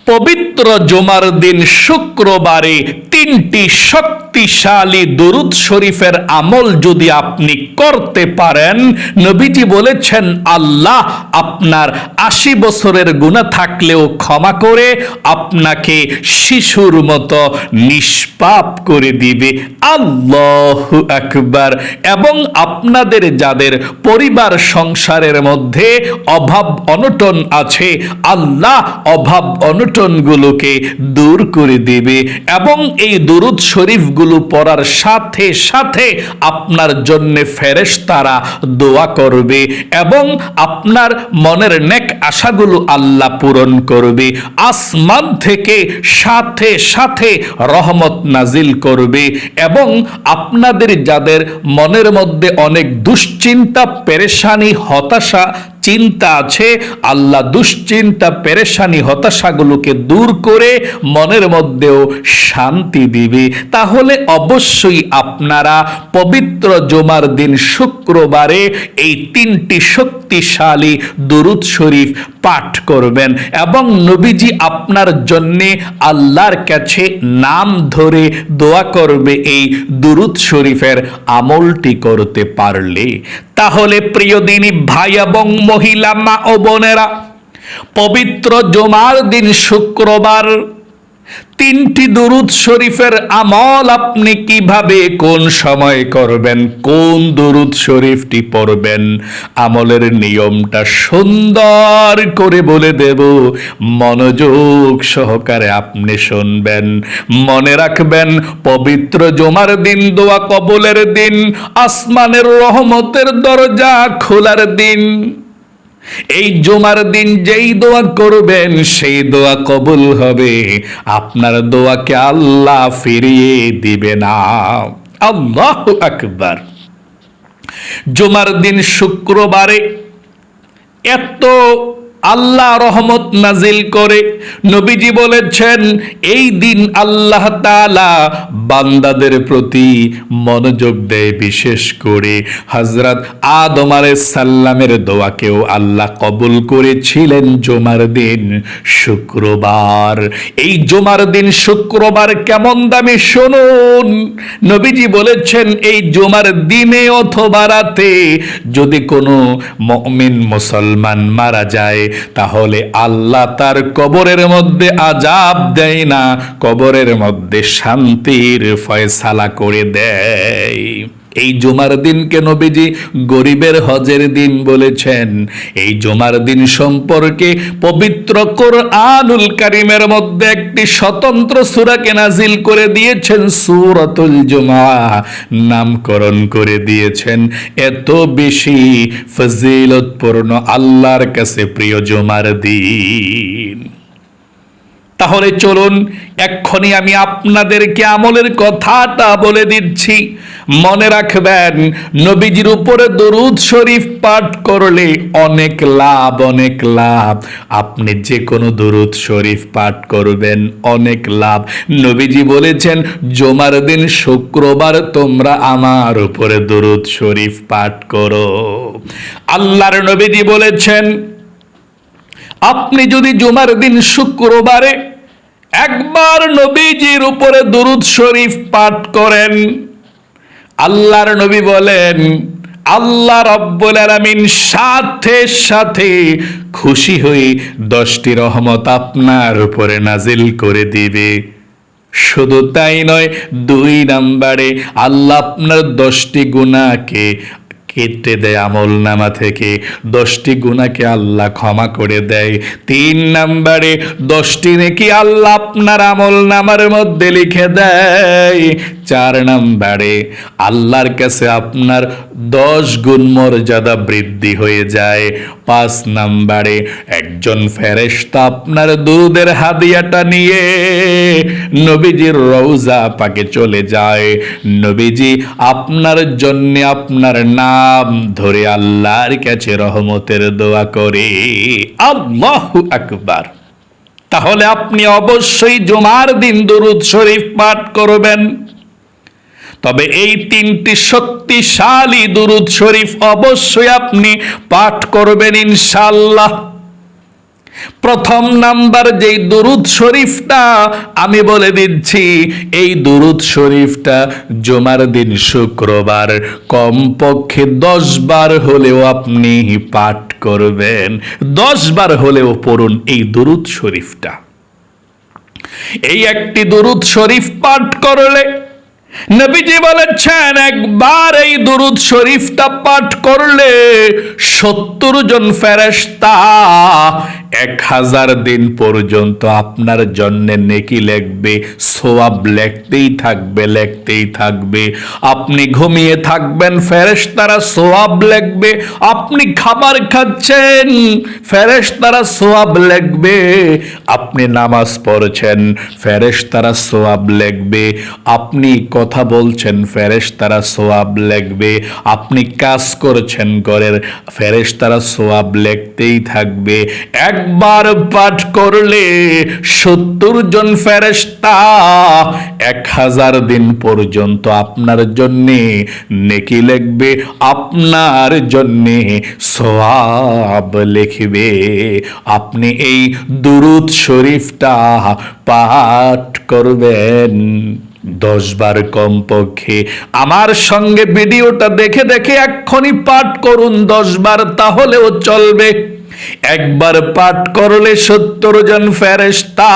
পবিত্র জুমার দিন শুক্রবারে 3টি শক্তিশালী দুরূদ শরীফের আমল যদি আপনি করতে পারেন, নবীজি বলেছেন আল্লাহ আপনার 80 বছরের গুনাহ থাকলেও ক্ষমা করে আপনাকে শিশুর মতো নিষ্পাপ করে দিবে। আল্লাহু আকবার। এবং আপনাদের যাদের পরিবার সংসারের মধ্যে অভাব অনটন আছে, আল্লাহ অভাব অনটনগুলোকে দূর করে দিবে এবং এই দুরূদ শরীফগুলো পড়ার সাথে সাথে আপনার জন্য ফেরেশতারা দোয়া করবে এবং আপনার মনের নেক আশাগুলো আল্লাহ পূরণ করবে। আসমান থেকে সাথে সাথে রহমত নাজিল করবে এবং আপনাদের যাদের মনের মধ্যে অনেক দুশ্চিন্তা, পেরেশানি, হতাশা, চিন্তা আছে, আল্লাহ দুশ্চিন্তা, পেরেশানি, হতাশাগুলোকে দূর করে মনের মধ্যেও শান্তি দিবে। তাহলে অবশ্যই আপনারা পবিত্র জুমার দিন শুক্রবারে এই 3টি শক্তিশালী দুরূদ শরীফ পাঠ করবেন এবং নবীজি আপনার জন্যে আল্লাহর কাছে নাম ধরে দোয়া করবে এই দুরূদ শরীফের আমলটি করতে পারলে। তাহলে প্রিয় দিনী ভাই এবং মহিলা, মা ও বোনেরা, পবিত্র জুমার দিন শুক্রবার 3টি দুরূদ শরীফের আমল আপনি কিভাবে কোন সময় করবেন, কোন দুরূদ শরীফটি পড়বেন, আমলের নিয়মটা সুন্দর করে বলে দেব। মনোযোগ সহকারে আপনি শুনবেন, মনে রাখবেন পবিত্র জুমার দিন দোয়া কবুলের দিন, আসমানের রহমতের দরজা খোলার দিন। এই জুমার দিন যেই দোয়া করবেন সেই দোয়া কবুল হবে, আপনার দোয়াকে আল্লাহ ফিরিয়ে দিবে না। আল্লাহু আকবার। জুমার দিন শুক্রবারে এত আল্লাহ রহমত নাজিল করে, নবীজি বলেছেন এই দিন আল্লাহ তাআলা বান্দাদের প্রতি মনোযোগ দেয়। বিশেষ করে হযরত আদম আলাইহিস সালামের দোয়াকেও আল্লাহ কবুল করেছিলেন জুমার দিন শুক্রবার। এই জুমার দিন শুক্রবার কেমন দামি শুনুন। নবীজি বলেছেন এই জুমার দিনে অথবা রাতে যদি কোনো মুমিন মুসলমান মারা যায় তাহলে আল্লাহ তার কবরের মধ্যে আযাব দেয় না, কবরের মধ্যে শান্তির ফয়সালা করে দেয়। এই জুমার দিনকে নবীজি গরিবের হজের দিন বলেছেন। এই জুমার দিন সম্পর্কে পবিত্র কোরআনুল কারীমের মধ্যে একটি স্বতন্ত্র সূরাকে নাজিল করে দিয়েছেন, সূরাতুল জুমা নামকরণ করে দিয়েছেন। এত বেশি ফজিলতপূর্ণ আল্লাহর কাছে প্রিয় জুমার দিন। তাহলে চলুন এক্ষুনি আমি আপনাদেরকে আমলের কথাটা বলে দিচ্ছি, মনে রাখবেন। নবীজির উপরে দরুদ শরীফ পাঠ করলে অনেক লাভ, অনেক লাভ। আপনি যে কোনো দরুদ শরীফ পাঠ করবেন, অনেক লাভ। নবীজি বলেছেন জুমার দিন শুক্রবার তোমরা আমার উপরে দরুদ শরীফ পাঠ করো। আল্লাহর নবীজি বলেছেন আপনি যদি জুমার দিন শুক্রবারে একবার নবীজির উপরে দরুদ শরীফ পাঠ করেন, আল্লাহর নবী বলেন আল্লাহ রাব্বুল আলামিন সাথে সাথে খুশি হয়ে 10টি রহমত আপনার উপরে নাজিল করে দিবে। শুধু তাই নয়, 2 নম্বরে আল্লাহ আপনার 10টি গুনাহকে কেটে দেয়, আমল নামা থেকে 10টি গুনাহকে আল্লাহ ক্ষমা করে দেয়। 3 নম্বরে 10টি নেকি আল্লাহ আপনার আমল নামার মধ্যে লিখে দেয়। 4 নম্বরে আল্লাহর কাছে আপনার 10 গুণ মর্যাদা বৃদ্ধি হয়ে যায়। 5 নম্বরে একজন ফেরেশতা আপনার দুধের হাদিয়াটা নিয়ে নবীজির রওজা পাকে চলে যায়। নবীজি আপনার জন্য আপনার নাম ধরে আল্লাহর কাছে রহমতের দোয়া করে। আল্লাহু আকবার। তাহলে আপনি অবশ্যই জুমার দিন দরুদ শরীফ পাঠ করবেন। তবে এই 3টি শক্তিশালী দরুদ শরীফ অবশ্যই আপনি পাঠ করবেন ইনশাআল্লাহ। প্রথম নাম্বার যেই দুরুদ শরীফটা আমি বলে দিচ্ছি, এই দুরুদ শরীফটা জুমার দিন শুক্রবার কমপক্ষে 10 বার হলেও আপনি পাঠ করবেন। 10 বার হলেও পড়ুন এই দুরুদ শরীফটা। এই একটি দুরুদ শরীফ পাঠ করলে নবীজি বলেছেন, একবার এই দুরুদ শরীফটা পাঠ করলে 70 জন ফেরেশতা 1000 দিন পর্যন্ত আপনার জন্য নেকি লিখবে, সওয়াব লিখতেই থাকবে, লিখতেই থাকবে। আপনি ঘুমিয়ে থাকবেন, ফেরেশতারা সওয়াব লিখবে। আপনি খাবার খাচ্ছেন, ফেরেশতারা সওয়াব লিখবে। আপনি নামাজ পড়ছেন, ফেরেশতারা সওয়াব লিখবে। আপনি কথা বলছেন, ফেরেশতারা সওয়াব লিখবে। আপনি কাজ করছেন ঘরের, ফেরেশতারা সওয়াব লিখতেই থাকবে। একবার পাঠ করলে 70 জন ফেরেশতা 1000 দিন পর্যন্ত আপনার জন্য নেকি লিখবে, আপনার জন্য সওয়াব লিখবে। আপনি এই দুরুদ শরীফটা পাঠ করবেন 10 বার কমপক্ষে। আমার সঙ্গে ভিডিওটা দেখে দেখে এক্ষুনি পাঠ করুন 10 বার, তাহলেও চলবে। একবার পাঠ করলে 70 জন ফেরেশতা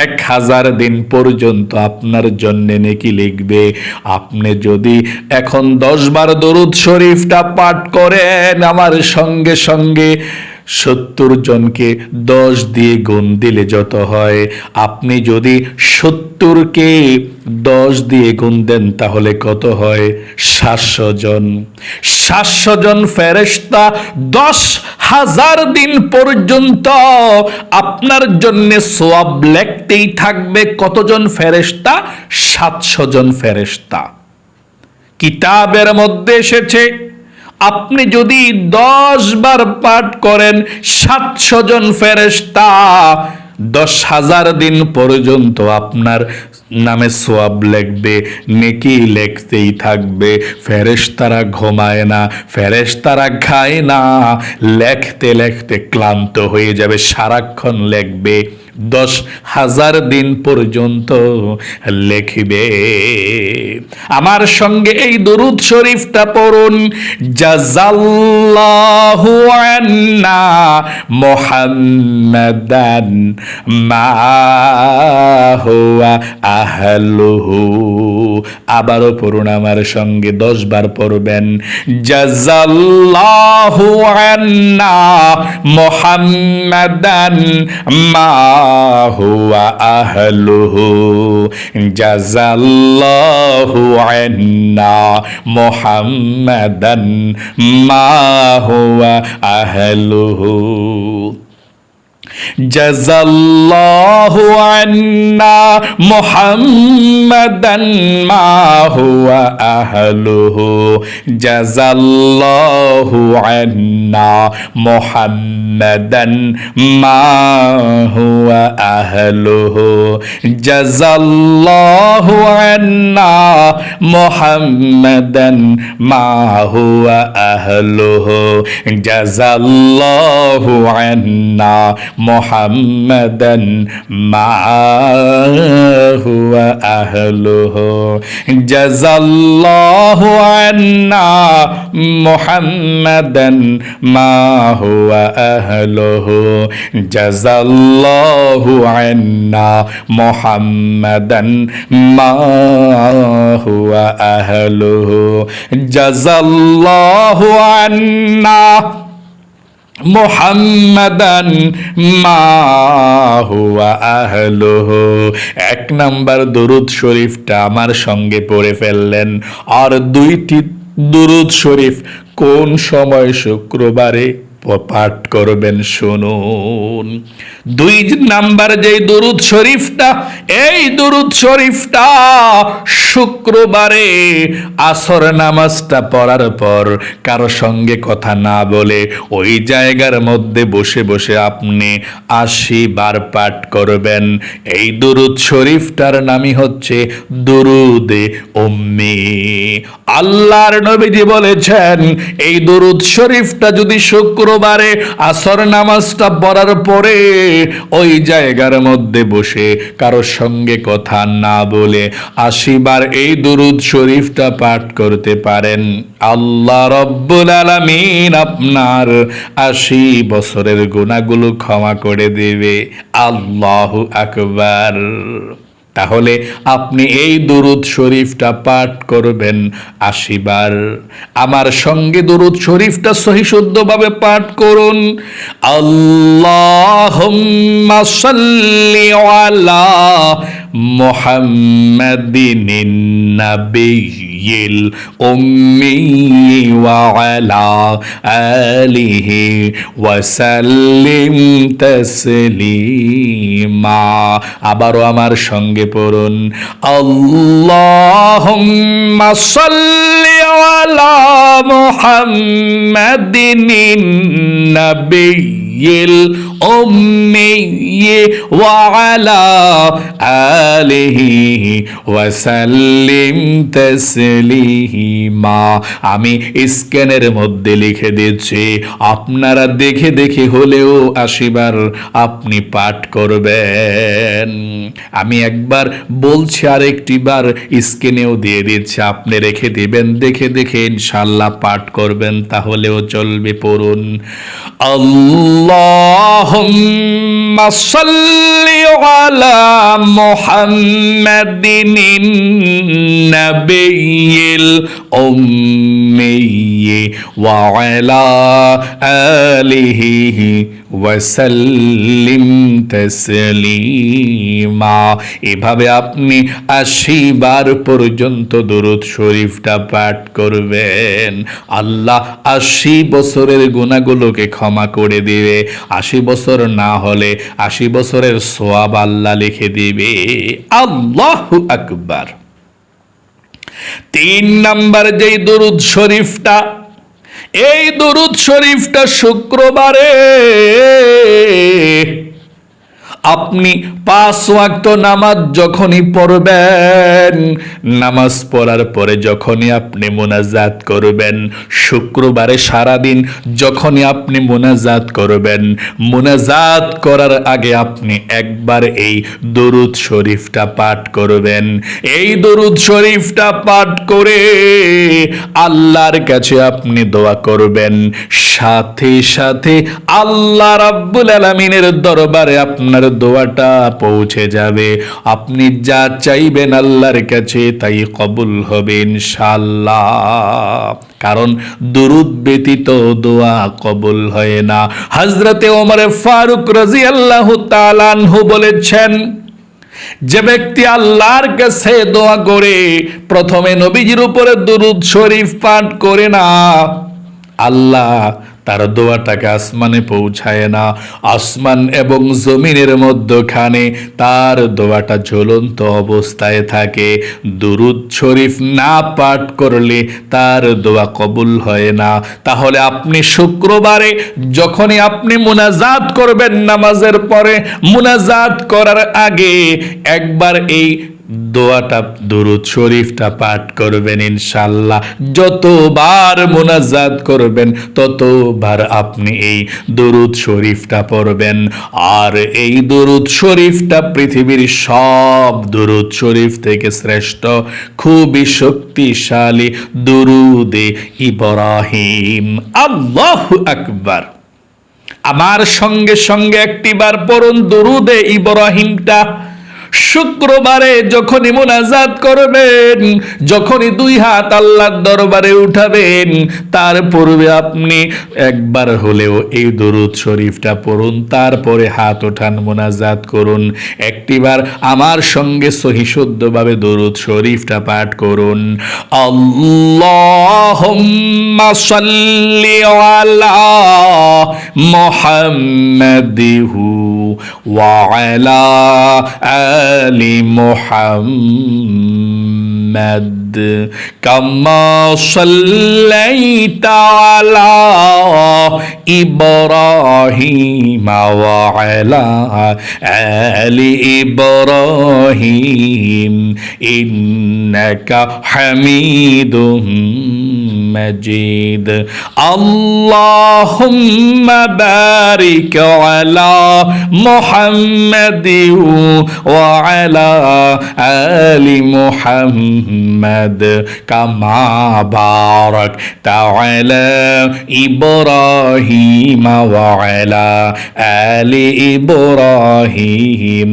1000 দিন পর্যন্ত আপনার জন্য নেকি লিখবে। আপনি যদি এখন 10 বার দরুদ শরীফটা পাঠ করেন, আমার সঙ্গে সঙ্গে 70 জনকে 10 দিয়ে গুণ দিলে যত হয়, আপনি যদি 70কে 10 দিয়ে গুণ দেন তাহলে কত হয়? 700 জন। 700 জন ফেরেশতা 10,000 দিন পর্যন্ত আপনার জন্য সওয়াব লিখতেই থাকবে। কতজন ফেরেশতা? 700 জন ফেরেশতা। কিতাবের মধ্যে এসেছে, আপনি যদি 10 বার পাঠ করেন, 700 জন ফেরেশতা 10,000 দিন পর্যন্ত আপনার নামে সওয়াব লিখবে, নেকি লিখতেই থাকবে। ফেরেশতারা ঘুমায় না, ফেরেশতারা খায় না, লিখতে লিখতে ক্লান্ত হয়ে যাবে, সারাক্ষণ লিখবে। 10,000 দিন পর্যন্ত লিখবে। আমার সঙ্গে এই দুরুদ শরীফটা পড়ুন। জাযাল্লাহু আন্না মুহাম্মাদান মা হুয়া আহলুহু। আবারও পড়ুন আমার সঙ্গে, 10 বার পড়বেন। জাযাল্লাহু আন্না মুহাম্মাদান মা হুয়া আহলুহু। জাযাল্লাহু আন্না মুহাম্মাদান মা হুয়া আহলুহু। জাযাল্লাহু আন্না মুহাম্মাদান মা হুয়া আহলুহু। জাযাল্লাহু আন্না মুহাম্মাদান মা হুয়া আহলুহু। জাযাল্লাহু আন্না মুহাম্মাদান মা হুয়া আহলুহু। জাযাল্লাহু আন্না মুহাম্মাদান মা হুয়া আহলুহু। জাযাল্লাহু আন্না মুহাম্মাদান মা হুয়া আহলুহু। জাযাল্লাহু আন্না মুহাম্মাদান মা হুয়া আহলুহু। জাযাল্লাহু আন্না মুহাম্মাদান মা হুয়া আহলুহু। 1 নাম্বার দুরুদ শরীফটা আমার সঙ্গে পড়ে ফেললেন। আর 2টি দুরুদ শরীফ কোন সময় শুক্রবারে পাঠ করবেন শুনুন। 2 নাম্বার যেই দুরুদ শরীফটা, এই দুরুদ শরীফটা শুক্রবারে আসর নামাজটা পড়ার পর কারো সঙ্গে কথা না বলে ওই জায়গার মধ্যে বসে বসে আপনি 80 বার পাঠ করবেন। এই দুরুদ শরীফটার নামই হচ্ছে দুরুদে উম্মি। আল্লাহর নবীজি বলেছেন, এই দুরুদ শরীফটা যদি শুক্রবার শুক্রবারে আসর নামাজটা পড়ার পরে ওই জায়গার মধ্যে বসে কারোর সঙ্গে কথা না বলে ৮০ বার এই দুরূদ শরীফটা পাঠ করতে পারেন, আল্লাহ রব্বুল আলামিন আপনার ৮০ বছরের গুনাহগুলো ক্ষমা করে দেবে। আল্লাহু আকবার। তাহলে আপনি এই দুরূদ শরীফটা পাঠ করবেন ৮০ বার। আমার সঙ্গে দুরূদ শরীফটা সহি শুদ্ধভাবে পাঠ করুন। আল্লাহুম্মা সাল্লি আলা মুহাম্মাদিন নাবিয়্যিল উম্মি ওয়া আলা আলিহি ওয়া সাল্লিম তাসলিমা। আবারও আমার সঙ্গে পড়ুন, আল্লাহুম্মা সাল্লি আলা মুহাম্মাদিন নাবিয়্যিল উম্মি ওয়া আলা আলিহি ওয়া সাল্লিম তাসলিমা। আমি স্ক্যানের মধ্যে লিখে দিচ্ছি, আপনারা দেখে দেখে হলেও ৮০ বার আপনি পাঠ করবেন। আমি একবার বলছি, আরেকটি বার স্ক্যানেও দিয়ে দিচ্ছি, আপনি রেখে দিবেন, দেখে দেখে ইনশাআল্লাহ পাঠ করবেন, তাহলেও চলবে। পড়ুন, আল্লাহুম্মা সাল্লি আলা মুহাম্মাদিন নাবিয়্যিল উম্মি ওয়া আলা আলিহি ওয়া সাল্লিম তাসলিমা। এভাবে আপনি ৮০ বার পর্যন্ত দুরূদ শরীফটা পাঠ করবেন, আল্লাহ ৮০ বছরের গুনাহগুলোকে ক্ষমা করে দিবে। ৮০ বছর না হলে ৮০ বছরের সওয়াব আল্লাহ লিখে দিবে। আল্লাহু আকবার। ৩ নাম্বার যেই দুরূদ শরীফটা, এই দুরূদ শরীফটা শুক্রবারে আপনি ৫ ওয়াক্ত নামাজ যখনই পড়বেন, নামাজ পড়ার পরে যখনই আপনি মোনাজাত করবেন, শুক্রবারে সারাদিন যখনই আপনি মোনাজাত করবেন, মোনাজাত করার আগে আপনি একবার এই দরুদ শরীফটা পাঠ করবেন। এই দরুদ শরীফটা পাঠ করে আল্লাহর কাছে আপনি দোয়া করবেন, সাথে সাথে আল্লাহ রাব্বুল আলামিনের দরবারে আপনার দোয়াটা পৌঁছে যাবে। আপনি যা চাইবেন আল্লাহর কাছে তাই কবুল হবে ইনশাআল্লাহ। কারণ দুরুদ ব্যতীত দোয়া কবুল হয় না। হযরতে ওমর ফারুক রাদিয়াল্লাহু তাআলা আনহু বলেছেন, যে ব্যক্তি আল্লাহর কাছে দোয়া করে প্রথমে নবীজির উপরে দুরুদ শরীফ পাঠ করে না, আল্লাহ তার দোয়াটাকে আসমানে পৌঁছায় না। আসমান এবং জমিনের মধ্যখানে তার দোয়াটা ঝুলন্ত অবস্থায় থাকে। দুরুদ শরীফ না পাঠ করলে তার দোয়া কবুল হয় না। তাহলে আপনি শুক্রবারে যখনই আপনি মুনাজাত করবেন, নামাজের পরে মুনাজাত করার আগে একবার এই দোয়াটা দুরুদ শরীফটা পাঠ করবেন ইনশাআল্লাহ। যতবার মুনাজাত করবেন ততবার আপনি এই দুরুদ শরীফটা পড়বেন। আর এই দুরুদ শরীফটা পৃথিবীর সব দুরুদ শরীফ থেকে শ্রেষ্ঠ, খুবই শক্তিশালী দুরুদে ইব্রাহিম। আল্লাহু আকবার। আমার সঙ্গে সঙ্গে একটিবার পড়ুন দুরুদে ইব্রাহিমটা। শুক্রবারে যখনই মুনাজাত করবেন, যখনই 2 হাত আল্লাহর দরবারে উঠাবেন, তার পূর্বে আপনি একবার হলেও এই দরুদ শরীফটা পড়ুন, তারপরে হাত ওঠান, মুনাজাত করুন। একটিবার আমার সঙ্গে সহি শুদ্ধভাবে দরুদ শরীফটা পাঠ করুন। আল্লাহুম্মা সাল্লি আলা মুহাম্মাদিহু ওয়া আলা আলি মুহাম্মাদ কামা সাল্লাইতা আলা ইব্রাহিম ওয়া আলা আলি ইব্রাহিম ইন্নাকা হামিদুম مجيد اللهم بارك على محمد وعلى آل محمد كما باركت على إبراهيم وعلى آل إبراهيم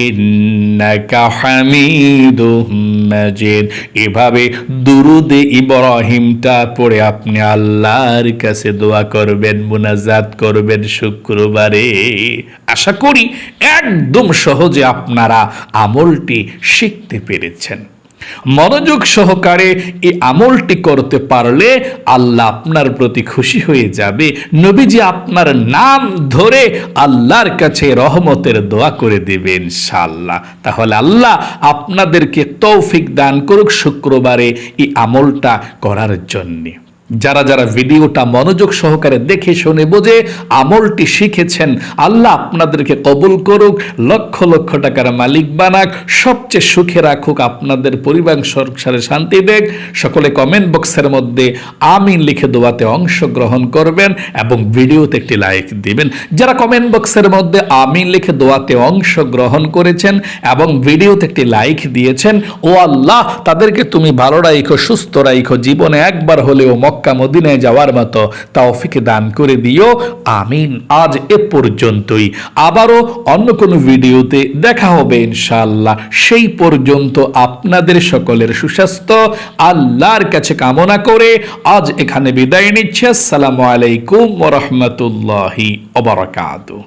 إنك حميد مجيد। এভাবে দুরুদে ইব্রাহিমটা পড়ে আপনি আল্লাহর কাছে দোয়া করবেন, মুনাজাত করবেন শুক্রবারে। আশা করি একদম সহজে আপনারা আমলটি শিখতে পেরেছেন। মনোযোগ সহকারে এই আমলটি করতে পারলে আল্লাহ আপনার প্রতি খুশি হয়ে যাবে। নবীজি আপনার নাম ধরে আল্লাহর কাছে রহমতের দোয়া করে দেবে ইনশাআল্লাহ। তাহলে আল্লাহ আপনাদেরকে তৌফিক দান করুক শুক্রবারে এই আমলটা করার জন্যে। যারা যারা ভিডিওটা মনোযোগ সহকারে দেখে শুনে বুঝে আমলটি শিখেছেন, আল্লাহ আপনাদেরকে কবুল করুক, লক্ষ লক্ষ টাকার মালিক বানাক, সবচেয়ে সুখে রাখুক, আপনাদের পরিবার সংসারে শান্তি দেখ। সকলে কমেন্ট বক্সের মধ্যে আমিন লিখে দোয়াতে অংশগ্রহণ করবেন এবং ভিডিওতে একটি লাইক দিবেন। যারা কমেন্ট বক্সের মধ্যে আমিন লিখে দোয়াতে অংশগ্রহণ করেছেন এবং ভিডিওতে একটি লাইক দিয়েছেন, ও আল্লাহ তাদেরকে তুমি ভালো রাখো, সুস্থ রাখো, জীবনে একবার হলেও মক্কা মদিনায় যাওয়ার মতো তৌফিক দান করে দিও, আমিন। আজ এ পর্যন্তই, আবারও অন্য কোনো ভিডিওতে দেখা হবে ইনশাআল্লাহ। সেই পর্যন্ত আপনাদের সকলের সুস্বাস্থ্য আল্লাহর কাছে কামনা করে আজ এখানে বিদায় নিচ্ছি। আসসালামু আলাইকুম ওয়া রাহমাতুল্লাহি ওয়া বারাকাতুহু।